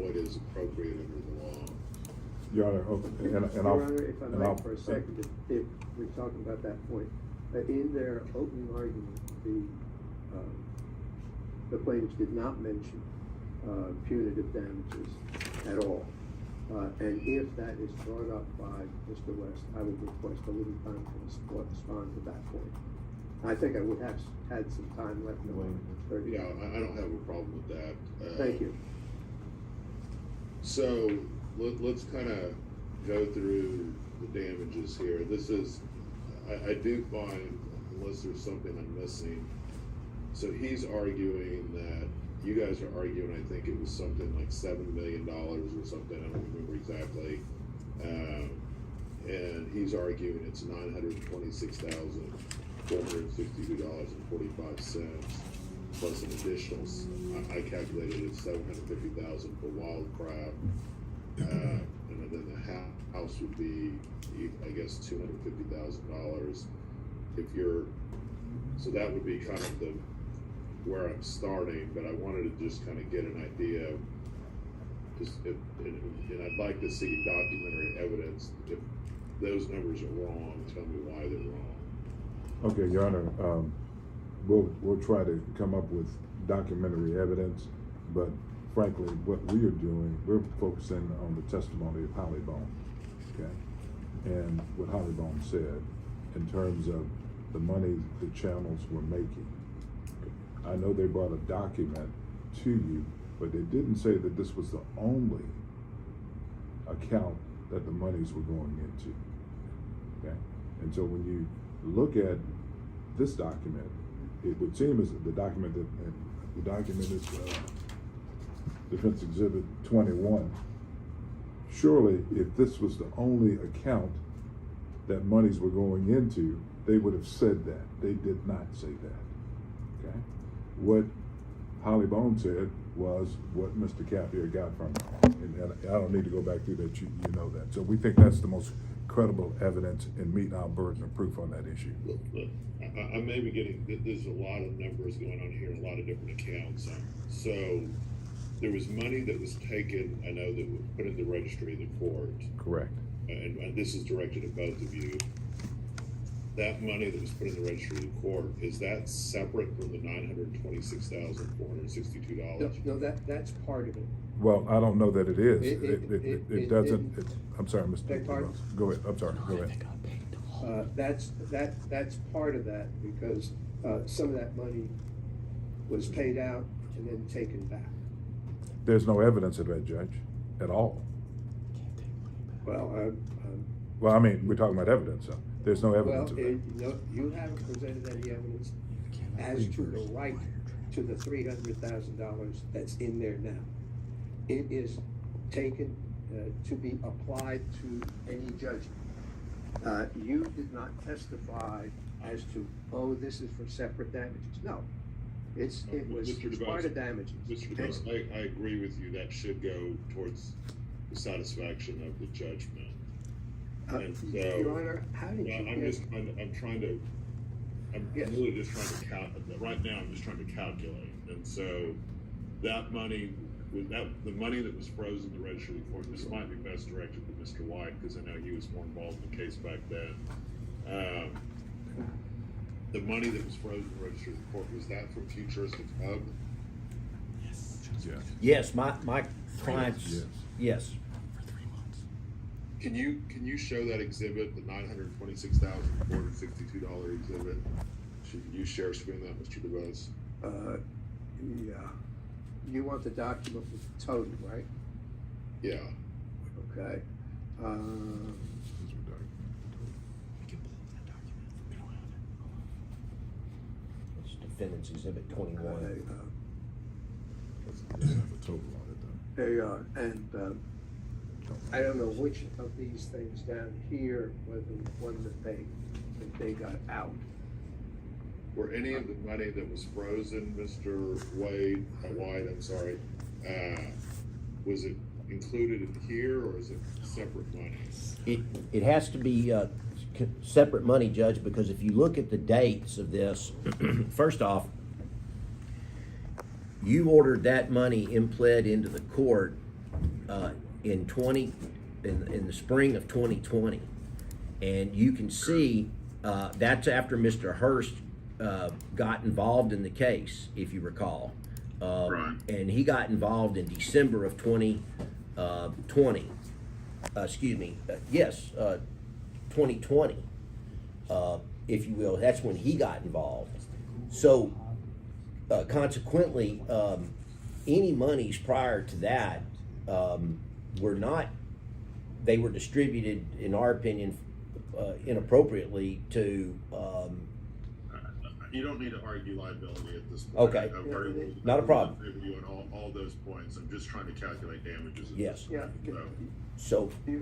what is appropriate under the law. Your Honor, and Your I'll. Honor, if I and might I'll- for a second, if we're talking about that point, in their opening argument, the plaintiffs did not mention punitive damages at all. And if that is brought up by Mr. West, I would request a little time to respond to that point. I think I would have had some time left. Yeah, I don't have a problem with that. Thank you. So let's kind of go through the damages here. This is, I do find, unless there's something I'm missing, so he's arguing that, you guys are arguing, I think it was something like $7 million or something, I don't remember exactly. And he's arguing it's $926,462.45 plus an additional, I calculated it's $750,000 for wildcraft. And then the house would be, I guess, $250,000. If you're, so that would be kind of the, where I'm starting, but I wanted to just kind of get an idea of just, and I'd like to see documentary evidence. If those numbers are wrong, tell me why they're wrong. Okay, Your Honor, we'll try to come up with documentary evidence, but frankly, what we are doing, we're focusing on the testimony of Hollybone, okay? And what Hollybone said in terms of the money the channels were making. I know they brought a document to you, but they didn't say that this was the only account that the monies were going into, okay? And so when you look at this document, it would seem as the document that, and the document is Defense Exhibit 21. Surely, if this was the only account that monies were going into, they would have said that. They did not say that, okay? What Hollybone said was what Mr. Cappier got from it. And I don't need to go back through that, you know that. So we think that's the most credible evidence in meeting our burden of proof on that issue. Look, I may be getting, there's a lot of numbers going on here, a lot of different accounts. So there was money that was taken, I know, that was put in the registry of the court. Correct. And this is directed at both of you. That money that was put in the registry of the court, is that separate from the $926,462? No, that's part of it. Well, I don't know that it is. It doesn't, I'm sorry, Mr. Beg pardon? Go ahead, I'm sorry, go ahead. That's part of that, because some of that money was paid out and then taken back. There's no evidence of that, Judge, at all. Well, Well, I mean, we're talking about evidence, so there's no well, evidence of that. you haven't presented any evidence as to the right to the $300,000 that's in there now. It is taken to be applied to any judgment. You did not testify as to, oh, this is for separate damages. No, it was Mr. part of damages. Mr. DeBose, I agree with you, that should go towards the satisfaction of the judgment. And so, Your Honor, how did you I'm get? just trying to, I'm Yes. really just trying to right now I'm just trying to calculate. And so that money, the money that was frozen in the registry of the court, this might be best directed to Mr. White, because I know he was more involved in the case back then. The money that was frozen in the registry of the court, was that for Futuristic Hub? Yes. Yes, my clients, yes. Can you show that exhibit, the $926,462 exhibit? Should you share screen that, Mr. DeBose? Yeah. You want the document with the total, right? Yeah. Okay. We can pull that document. We don't have it. It's Defendant's Exhibit 21. Doesn't have a total on it, though. There you are, and I don't know which of these things down here were the one that they got out. Were any of the money that was frozen, Mr. White, I'm sorry, was it included in here, or is it separate money? It has to be separate money, Judge, because if you look at the dates of this, first off, you ordered that money impled into the court in the spring of 2020. And you can see, that's after Mr. Hurst, got involved in the case, if you recall. Right. And he got involved in December of 2020. 2020, if you will. That's when he got involved. So, consequently, any monies prior to that they were distributed, in our opinion, inappropriately to. You don't need to argue liability at this point. Okay. I'm very well- Not a problem. I agree with you on all those points. I'm just trying to calculate damages. at Yes. this Yeah, point, So, so.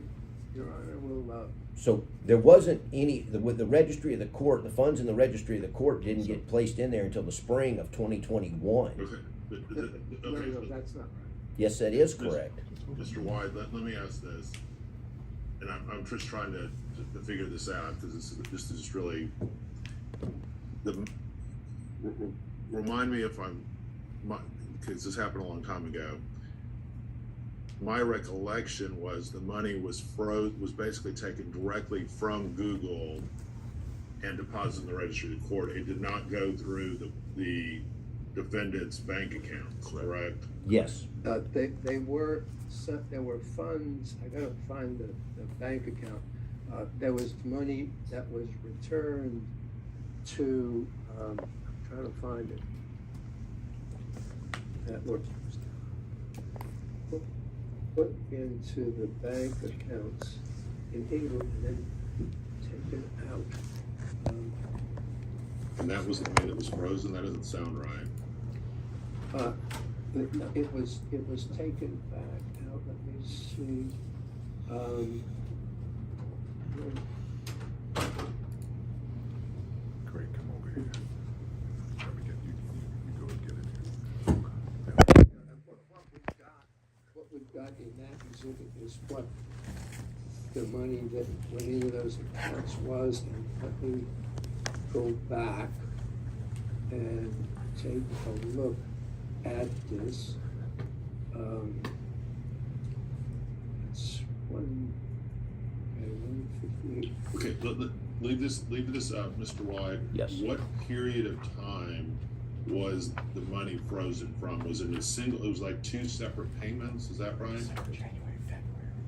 Your Honor will, so there wasn't any, with the registry of the court, the funds in the registry of the court didn't get placed in there until the spring of 2021. Okay, but- no, okay, no, but- that's not right. Yes, that is correct. Mr. White, let me ask this, and I'm just trying to figure this out, because this is really, remind me if because this happened a long time ago. My recollection was the money was basically taken directly from Google and deposited in the registry of the court. It did not go through the defendant's bank account, correct? Yes. There were funds, I gotta find the bank account. There was money that was returned to, I'm trying to find it. That was put into the bank accounts in England and then taken out. And that was the money that was frozen? That doesn't sound right. It was taken back out, let me see. Craig, come over here. Let me get you go and get it here. What we've got in that exhibit is what the money that went into those accounts was, and let me go back and take a look at this. It's 158. Okay, leave this up, Mr. White. Yes. What period of time was the money frozen from? Was it it was like two separate payments, is that right?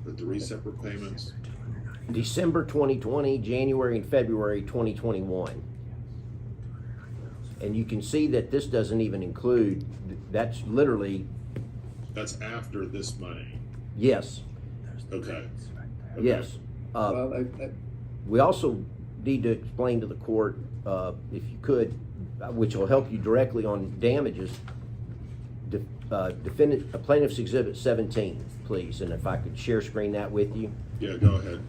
The three separate payments? December 2020, January and February 2021. And you can see that this doesn't even include, that's literally, That's after this money. yes, Okay. yes. Well, We also need to explain to the court, if you could, which will help you directly on damages, plaintiff's exhibit 17, please, and if I could share screen that with you. Yeah, go ahead.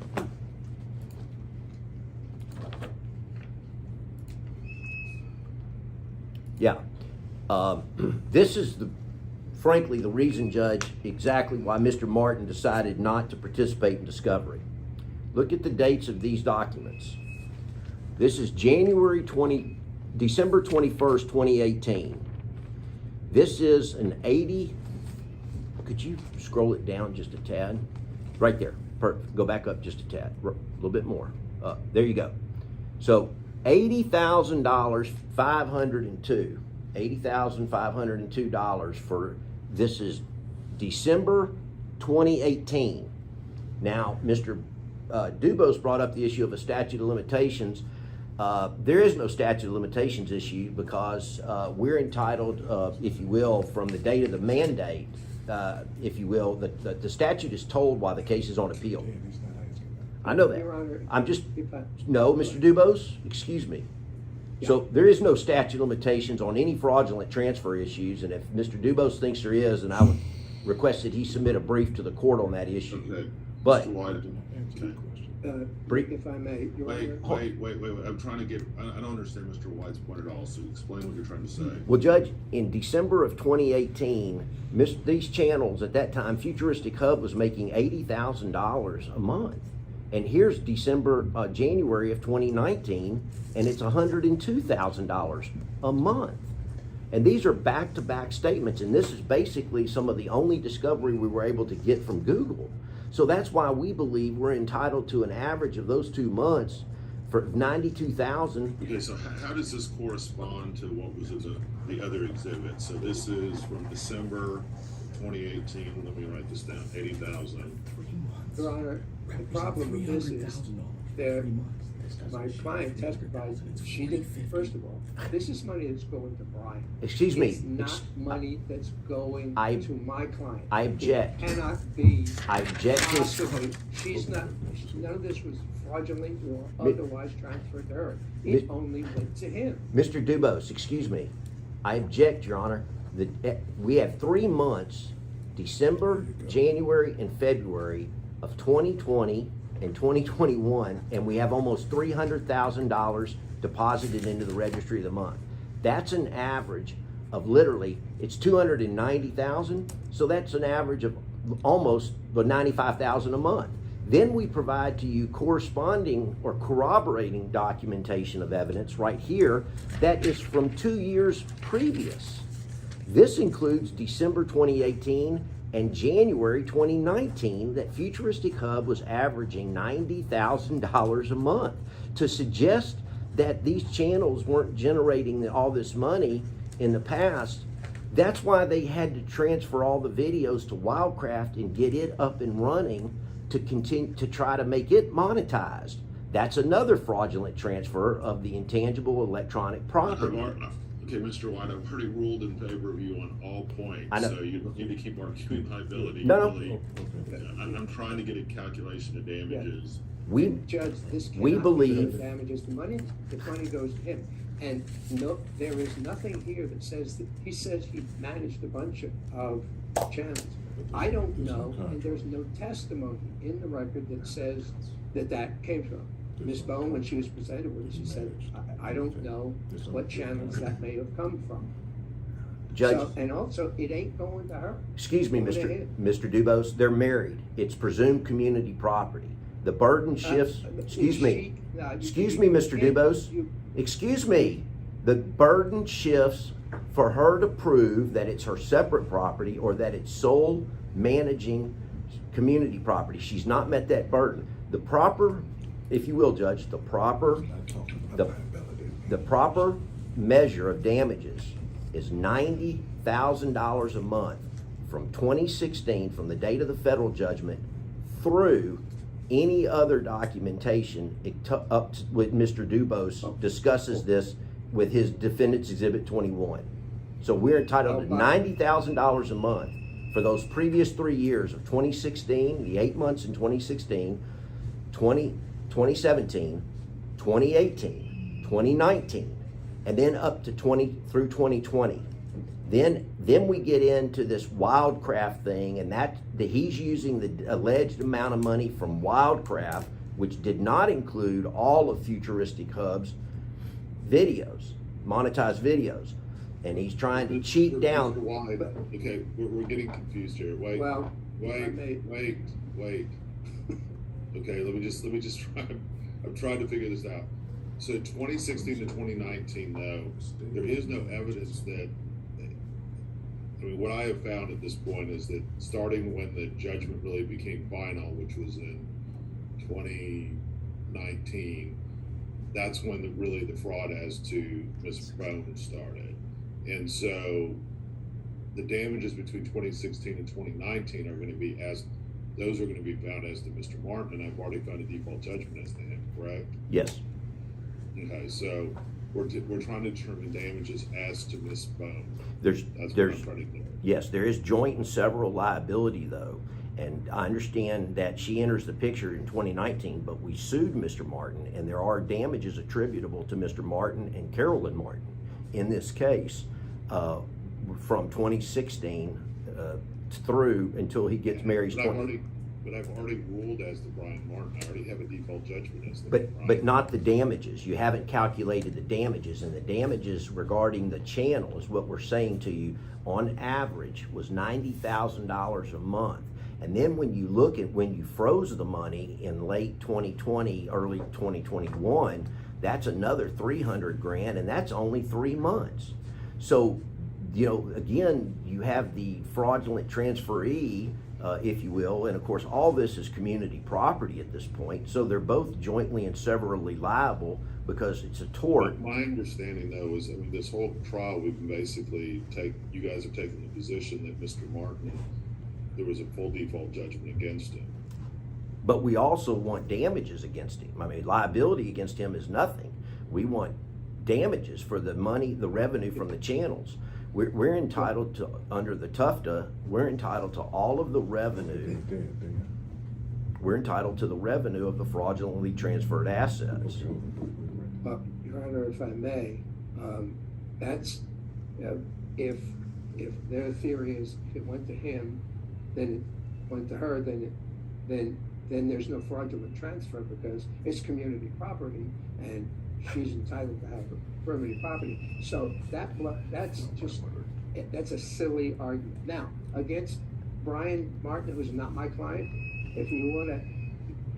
Yeah. This is frankly, the reason, Judge, exactly why Mr. Martin decided not to participate in discovery. Look at the dates of these documents. This is December 21st, 2018. This is an 80, could you scroll it down just a tad? Right there, perfect, go back up just a tad, a little bit more. There you go. So $80,000, $80,502 for, this is December 2018. Now, Mr. Dubose brought up the issue of a statute of limitations. There is no statute of limitations issue because we're entitled, if you will, from the date of the mandate, if you will, the statute is told while the case is on appeal. I know that. Your Honor, I'm just, if I- no, Mr. Dubose, excuse me. So there is no statute of limitations on any fraudulent transfer issues, and if Mr. Dubose thinks there is, then I would request that he submit a brief to the court on that issue. Okay. But- Mr. White, okay. if I may, Your Wait, Honor. I'm trying to get, I don't understand Mr. White's point at all, so explain what you're trying to say. Well, Judge, in December of 2018, these channels at that time, Futuristic Hub was making $80,000 a month. And here's January of 2019, and it's $102,000 a month. And these are back-to-back statements, and this is basically some of the only discovery we were able to get from Google. So that's why we believe we're entitled to an average of those 2 months for 92,000. Okay, so how does this correspond to what was in the other exhibit? So this is from December 2018, let me write this down, 80,000. Your Honor, the problem with this is that my client testified, she did, first of all, this is money that's going to Brian. Excuse me. It's not money that's going I- to my client. I object. It cannot be. I object to- Possibly, she's not, none of this was fraudulently or Mi- otherwise transferred to her. Mi- It only went to him. Mr. Dubose, excuse me. I object, Your Honor. We have 3 months, December, January, and February of 2020 and 2021, and we have almost $300,000 deposited into the registry of the month. That's an average of literally, it's 290,000, so that's an average of almost 95,000 a month. Then we provide to you corresponding or corroborating documentation of evidence right here that is from 2 years previous. This includes December 2018 and January 2019 that Futuristic Hub was averaging $90,000 a month. To suggest that these channels weren't generating all this money in the past, that's why they had to transfer all the videos to Wildcraft and get it up and running to continue to try to make it monetized. That's another fraudulent transfer of the intangible electronic property. Okay, Mr. White, I've already ruled in favor of you on all points, I know. so you don't need to keep arguing liability. No, no. Really. I'm trying to get a calculation of damages. We Judge, this we cannot believe- be damages. The money goes to him. And no, there is nothing here that says that, he says he managed a bunch of channels. I don't know, and there's no testimony in the record that says that that came from. Ms. Bone, when she was presented with it, she said, I don't know what channels that may have come from. Judge, So, and also, it ain't going to her. excuse me, Go Mr. ahead. Dubose, they're married. It's presumed community property. The burden shifts, excuse me, excuse me, Mr. Dubose, excuse me. The burden shifts for her to prove that it's her separate property or that it's sole managing community property. She's not met that burden. The proper, if you will, Judge, the proper measure of damages is $90,000 a month from 2016, from the date of the federal judgment, through any other documentation up to, with Mr. Dubose discusses this with his Defendant's Exhibit 21. So we're entitled to $90,000 a month for those previous 3 years of 2016, the 8 months in 2016, 2017, 2018, 2019, and then up to through 2020. Then we get into this Wildcraft thing, and that he's using the alleged amount of money from Wildcraft, which did not include all of Futuristic Hub's videos, monetized videos, and he's trying to cheat down. Mr. White, okay, we're getting confused here. Wait, Well, wait. Okay, let me just try. I'm trying to figure this out. So 2016 to 2019, though, there is no evidence that. I mean, what I have found at this point is that starting when the judgment really became final, which was in 2019, that's when the fraud as to Ms. Bone started. And so the damages between 2016 and 2019 are going to be those are going to be found as to Mr. Martin, and I've already found a default judgment as to him, correct? Yes. Okay, so we're trying to determine damages as to Ms. Bone. That's what I'm trying to do. Yes, there is joint and several liability though. And I understand that she enters the picture in 2019, but we sued Mr. Martin, and there are damages attributable to Mr. Martin and Carolyn Martin in this case from 2016 through until he gets married. But I've already ruled as to Brian Martin. I already have a default judgment as to Brian. But not the damages. You haven't calculated the damages, and the damages regarding the channel is what we're saying to you on average was $90,000 a month. And then when you look at when you froze the money in late 2020, early 2021, that's another $300,000, and that's only 3 months. So you know, again, you have the fraudulent transferee, if you will, and of course, all this is community property at this point, so they're both jointly and severally liable because it's a tort. My understanding though is, I mean, this whole trial, we've been basically you guys have taken the position that Mr. Martin, there was a full default judgment against him. But we also want damages against him. I mean, liability against him is nothing. We want damages for the money, the revenue from the channels. We're entitled to, under the TUFTA, we're entitled to all of the revenue. We're entitled to the revenue of the fraudulently transferred assets. Your Honor, if I may, that's, you know, if their theory is if it went to him, then it went to her, then there's no fraudulent transfer because it's community property and she's entitled to have permanent property. So that's a silly argument. Now, against Brian Martin, who's not my client, if you want to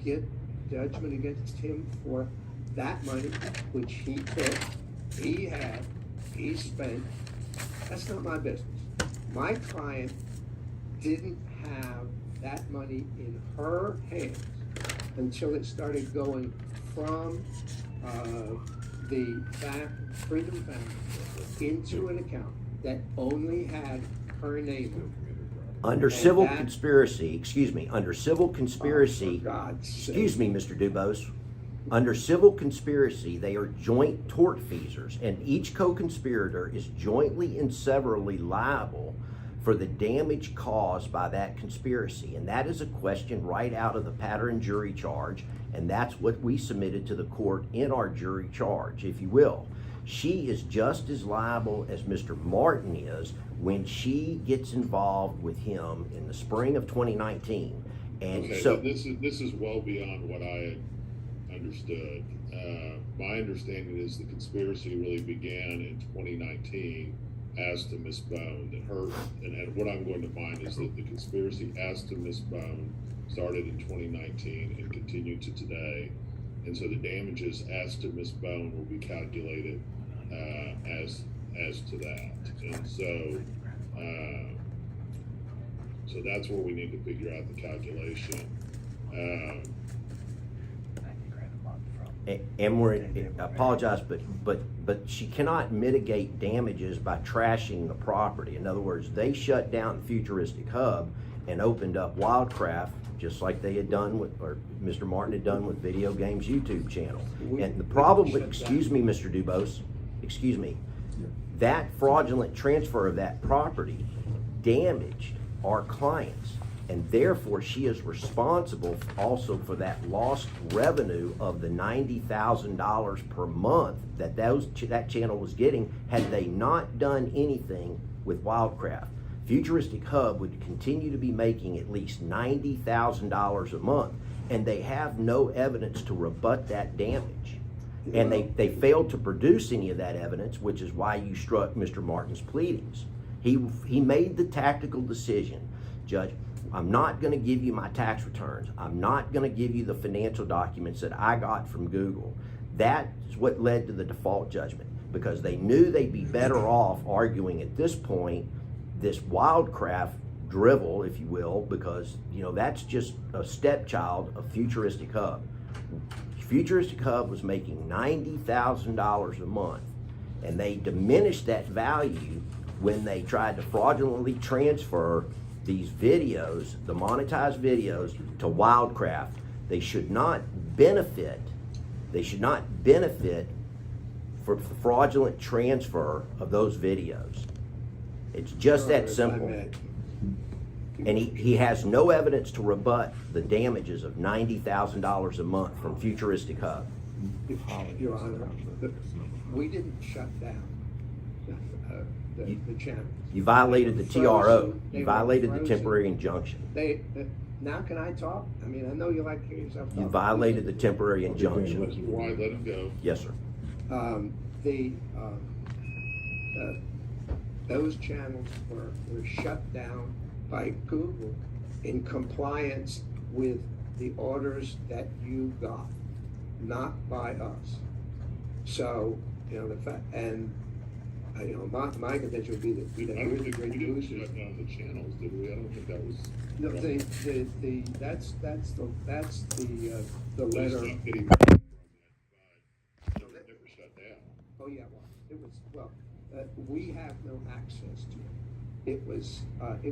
get judgment against him for that money, which he took, he had, he spent, that's not my business. My client didn't have that money in her hands until it started going from the Freedom Family into an account that only had her name on it. Under civil conspiracy, under civil conspiracy, For God's excuse sake. me, Mr. Dubose, under civil conspiracy, they are joint tortfeasors, and each co-conspirator is jointly and severally liable for the damage caused by that conspiracy. And that is a question right out of the pattern jury charge, and that's what we submitted to the court in our jury charge, if you will. She is just as liable as Mr. Martin is when she gets involved with him in the spring of 2019. And Okay, so but this is well beyond what I had understood. My understanding is the conspiracy really began in 2019 as to Miss Bone. And what I'm going to find is that the conspiracy as to Miss Bone started in 2019 and continued to today. And so the damages as to Miss Bone will be calculated as to that. And so that's where we need to figure out the calculation. And I apologize, but she cannot mitigate damages by trashing the property. In other words, they shut down Futuristic Hub and opened up Wildcraft, just like they had done with, or Mr. Martin had done with Video Games YouTube channel. And the problem with, excuse me, Mr. Dubose, excuse me, that fraudulent transfer of that property damaged our clients. And therefore, she is responsible also for that lost revenue of the $90,000 per month that that channel was getting had they not done anything with Wildcraft. Futuristic Hub would continue to be making at least $90,000 a month, and they have no evidence to rebut that damage. And they failed to produce any of that evidence, which is why you struck Mr. Martin's pleadings. He made the tactical decision, Judge, I'm not going to give you my tax returns. I'm not going to give you the financial documents that I got from Google. That's what led to the default judgment, because they knew they'd be better off arguing at this point this Wildcraft drivel, if you will, because, you know, that's just a stepchild of Futuristic Hub. Futuristic Hub was making $90,000 a month, and they diminished that value when they tried to fraudulently transfer these videos, the monetized videos, to Wildcraft. They should not benefit for the fraudulent transfer of those videos. It's just that simple. And he has no evidence to rebut the damages of $90,000 a month from Futuristic Hub. Your Honor, we didn't shut down the channel. You violated the TRO. Frozen. They You were violated the frozen. temporary injunction. Now can I talk? I mean, I know you like to hear yourself talk. You violated the temporary injunction. Why let him go? Yes, sir. Those channels were shut down by Google in compliance with the orders that you got, not by us. So, you know, you know, my contention would be that. I don't think we didn't shut down the channels, did we? I don't think that was. No, that's the They letter. stopped getting money from that, but it never shut down. Oh, yeah, we have no access to it. It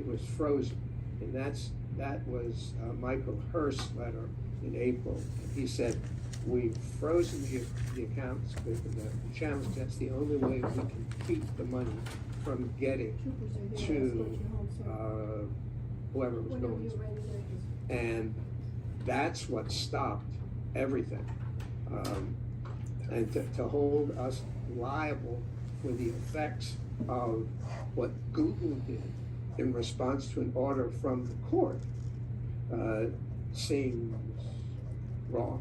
was frozen, and that was Michael Hurst's letter in April. He said, we've frozen the accounts, the channels, that's the only way we can keep the money from getting to, whoever was going to. And that's what stopped everything. And to hold us liable for the effects of what Google did in response to an order from the court seems wrong.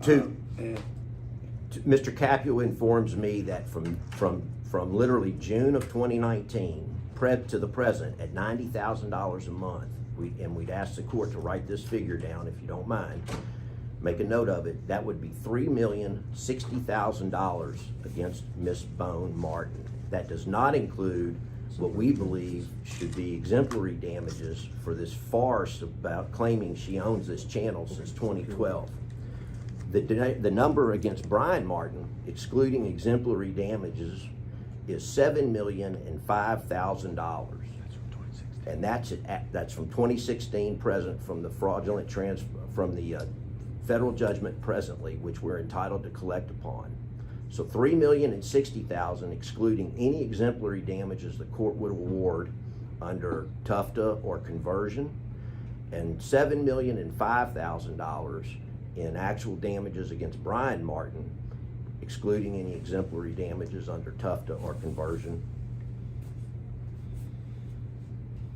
And Mr. Capua informs me that from literally June of 2019 to the present, at $90,000 a month, we'd ask the court to write this figure down, if you don't mind, make a note of it, that would be $3,060,000 against Miss Bone Martin. That does not include what we believe should be exemplary damages for this farce about claiming she owns this channel since 2012. The number against Brian Martin, excluding exemplary damages, is $7,005,000. And that's from 2016 present, from the fraudulent transfer, from the federal judgment presently, which we're entitled to collect upon. So $3,060,000, excluding any exemplary damages the court would award under Tufta or conversion, and $7,005,000 in actual damages against Brian Martin, excluding any exemplary damages under Tufta or conversion.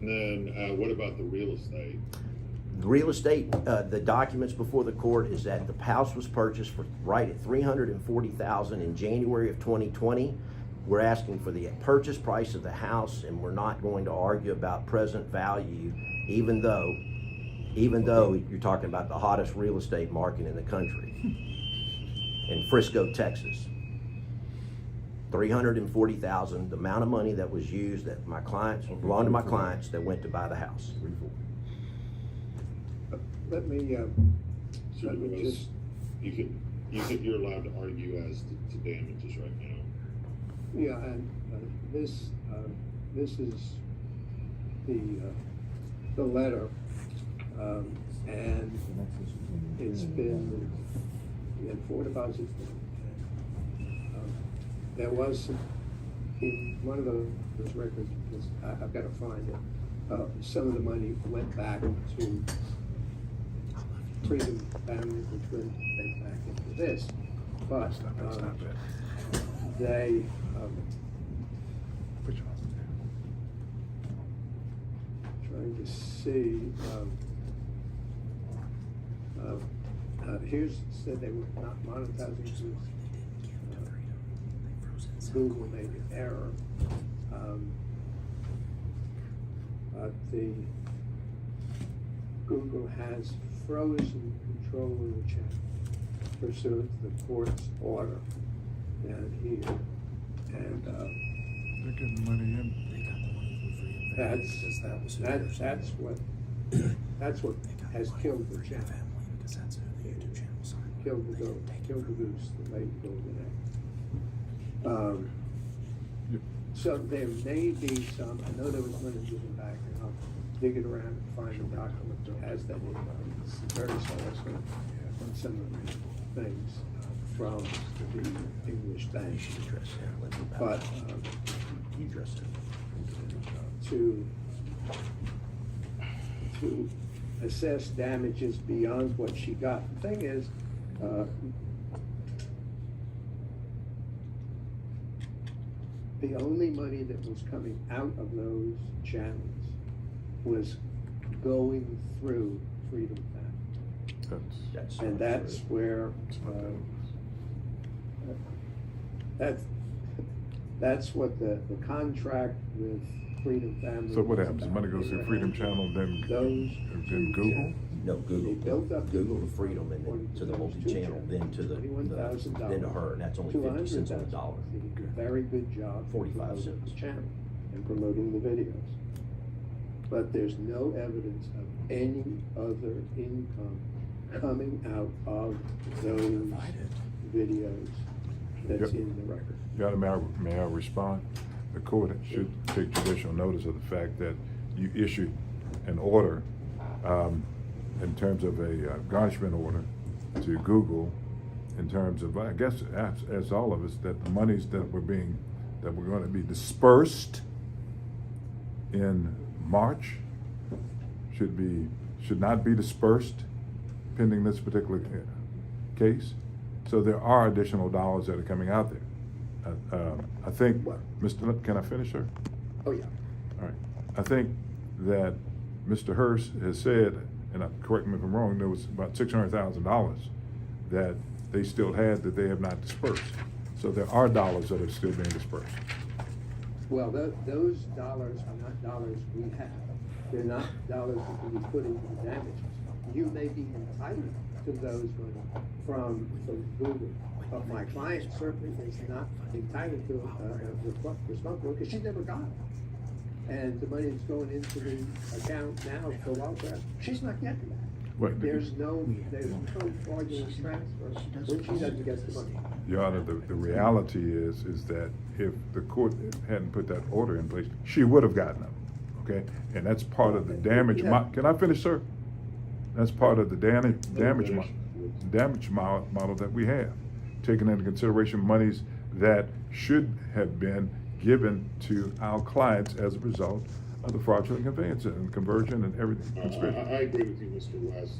And then, what about the real estate? The real estate, the documents before the court is that the house was purchased for right at $340,000 in January of 2020. We're asking for the purchase price of the house, and we're not going to argue about present value, even though you're talking about the hottest real estate market in the country, in Frisco, Texas. $340,000, the amount of money that was used that my clients, belonged to my clients, that went to buy the house. let me just. You're allowed to argue as to damages right now. Yeah, and this is the letter, and it's been, we had 4 deposits. There was some, in one of those records, I've got to find it, some of the money went back to Freedom Family, which went back into this, but they, trying to see, here's, said they were not monetizing. Google made an error. Google has frozen control of the channel pursuant to the court's order down here, and They're getting money in. They got the money from Freedom Family because that was who that's what has killed the Freedom channel. Family, because that's who the YouTube channel signed. Killed the They goose, didn't take it killed the from them. goose, the late golden egg. Yep. So there may be some, I know there was money given back, and I'll dig it around and find a document that has that in it. It's very solid on some of the things from the English You bank. should address that. Let me back But up. You address it. to assess damages beyond what she got. The thing is, the only money that was coming out of those channels was going through Freedom Family. And that's where, that's what the contract with Freedom Family. So what was happens? The about. money goes They through were Freedom handling Channel, then those then two Google? channels. No, Google. They built up Google to Freedom and then according to the those multi two channel, then to the $21,000 then to her, and that's only to 50 cents on the $100,000. dollar. Did a very good job. 45 promoting cents. the channel and promoting the videos. But there's no evidence of any other income coming out of those videos that's Yep. in the record. Your Honor, may I respond? The court should take judicial notice of the fact that you issued an order, in terms of a garnishment order to Google, in terms of, I guess, as all of us, that the monies that were going to be dispersed in March should not be dispersed pending this particular case. So there are additional dollars that are coming out there. I think, can I finish, sir? Oh, yeah. All right. I think that Mr. Hurst has said, and correct me if I'm wrong, there was about $600,000 that they still had that they have not dispersed. So there are dollars that are still being dispersed. Well, those dollars are not dollars we have. They're not dollars that can be put into damages. You may be entitled to those money from Google, but my client certainly is not entitled to responsible because she never got it. And the money that's going into the account now for Wildcraft, she's not getting that. What- There's no fraudulent transfer when she doesn't get the money. Your Honor, the reality is that if the court hadn't put that order in place, she would have gotten them, okay? And that's part of the damage, Yeah. can I finish, sir? That's part of the damage model that we have, taking into consideration monies that should have been given to our clients as a result of the fraudulent conveyance and conversion and everything. I agree with you, Mr. West.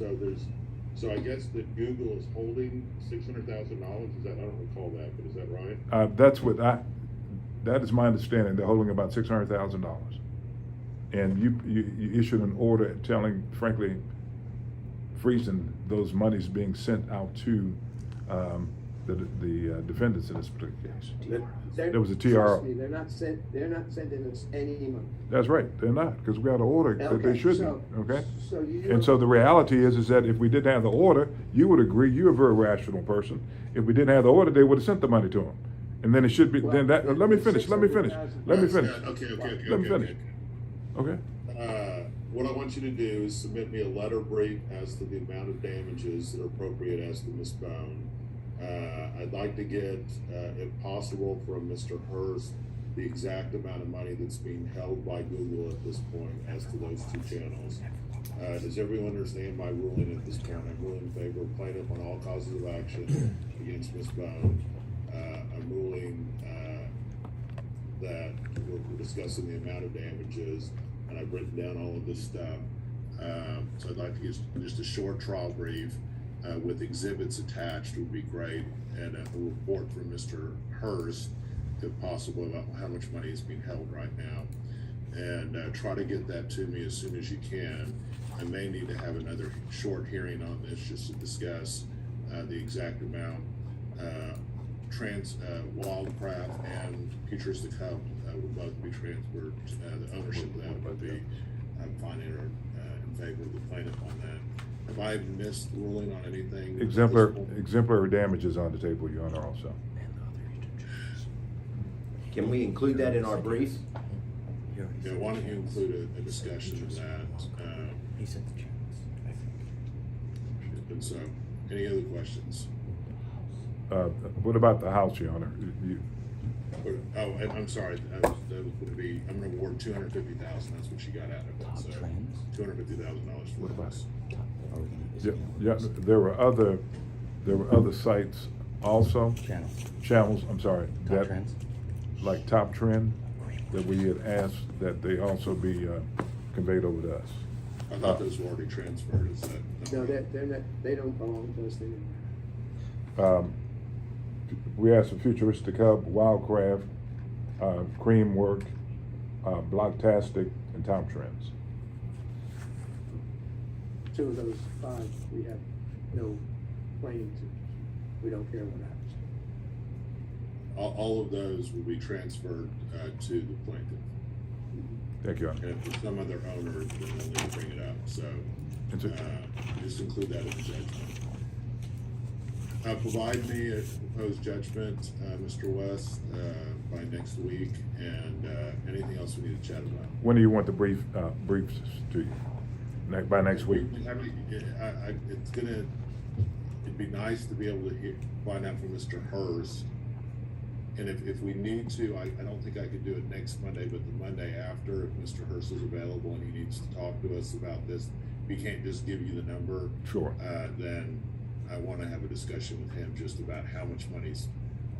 So I guess that Google is holding $600,000. Is that, I don't recall that, but is that right? That is my understanding. They're holding about $600,000. And you issued an order telling, frankly, freezing those monies being sent out to the defendants in this particular case. There was a TRO. Trust me, they're not sending us any money. That's right, they're not, because we got an order that Okay, they shouldn't, so- okay? so you- And so the reality is that if we didn't have the order, you would agree, you're a very rational person. If we didn't have the order, they would have sent the money to them. And then it should be, Well, then that, let me the finish. Right, Okay. Scott, okay. Let me finish. Okay, What I want you to do is submit me a letter brief as to the amount of damages that are appropriate as to Ms. Bone. I'd like to get, if possible, from Mr. Hurst, the exact amount of money that's being held by Google at this point as to those two channels. Does everyone understand my ruling at this point? I'm ruling in favor of plaintiff on all causes of action against Ms. Bone. I'm ruling, that we're discussing the amount of damages, and I've written down all of this stuff. So I'd like to get just a short trial brief with exhibits attached would be great, and a report from Mr. Hurst, if possible, about how much money is being held right now. And try to get that to me as soon as you can. I may need to have another short hearing on this just to discuss the exact amount. Wildcraft and Futuristic Hub will both be transferred. The ownership of that would be, I'm finding her in favor of the plaintiff on that. Have I missed ruling on anything? exemplary damages on the table, Your Honor, also. Can we include that in our brief? Yeah, why don't you include a discussion of that? He sent the channels, I think. And so, any other questions? What about the house, Your Honor? And I'm sorry, that was gonna be, I'm gonna award $250,000, that's what she got out of Top it, so trends? $250,000 for What about this. Yeah, there were other sites also, channels, I'm sorry, Top that, trends? like Top Trend, that we had asked that they also be conveyed over to us. I thought those were already transferred, is that? No, they're not, they don't belong to us, they didn't. We asked for Futuristic Hub, Wildcraft, Creamwork, Blocktastic, and Top Trends. Two of those five, we have no claim to. We don't care what happens. All of those will be transferred to the plaintiff. Thank you, Your Honor. And for some other owner, then they'll need to bring it up, so, It's a- just include that in the judgment. Provide me a proposed judgment, Mr. West, by next week, and, anything else we need to chat about. When do you want the briefs to you? By next week? I mean, it'd be nice to be able to find out from Mr. Hurst. And if we need to, I don't think I could do it next Monday, but the Monday after, if Mr. Hurst is available and he needs to talk to us about this, we can't just give you the number. Sure. Then I wanna have a discussion with him just about how much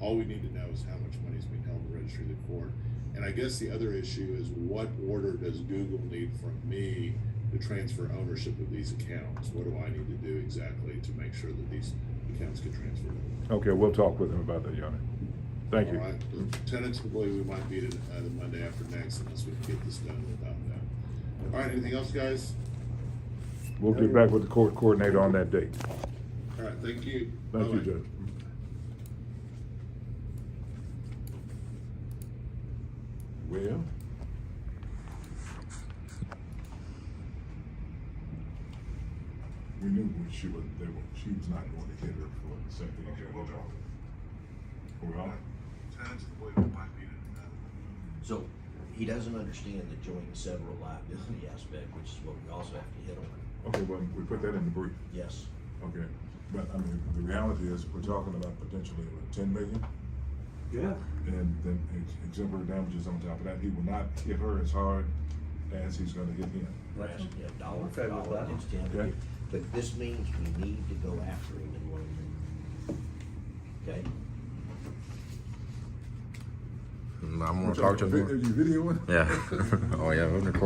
all we need to know is how much money's being held in the registry of the court. And I guess the other issue is, what order does Google need from me to transfer ownership of these accounts? What do I need to do exactly to make sure that these accounts get transferred over? Okay, we'll talk with him about that, Your Honor. Thank you. All right, tentatively, we might meet it, the Monday after next, unless we can get this done without that. All right, anything else, guys? We'll get back with the court coordinator on that date. All right, thank you. Thank you, Bye-bye. Judge. Well. We knew she was not going to hit her for the second. Okay, we'll talk. Well, Tentatively, we might meet it. So he doesn't understand the joint and several liability aspect, which is what we also have to hit on. okay, well, we put that in the brief. Yes. Okay, but I mean, the reality is, we're talking about potentially 10 million, Yeah. and then exemplary damages on top of that. He will not hit her as hard as he's gonna hit him. Right. Yeah, dollar for Okay with dollar, that. it's 10. Okay. But this means we need to go after him and loan him. Okay? I'm gonna talk to Are him. you videoing? Yeah. Oh yeah, I'm recording.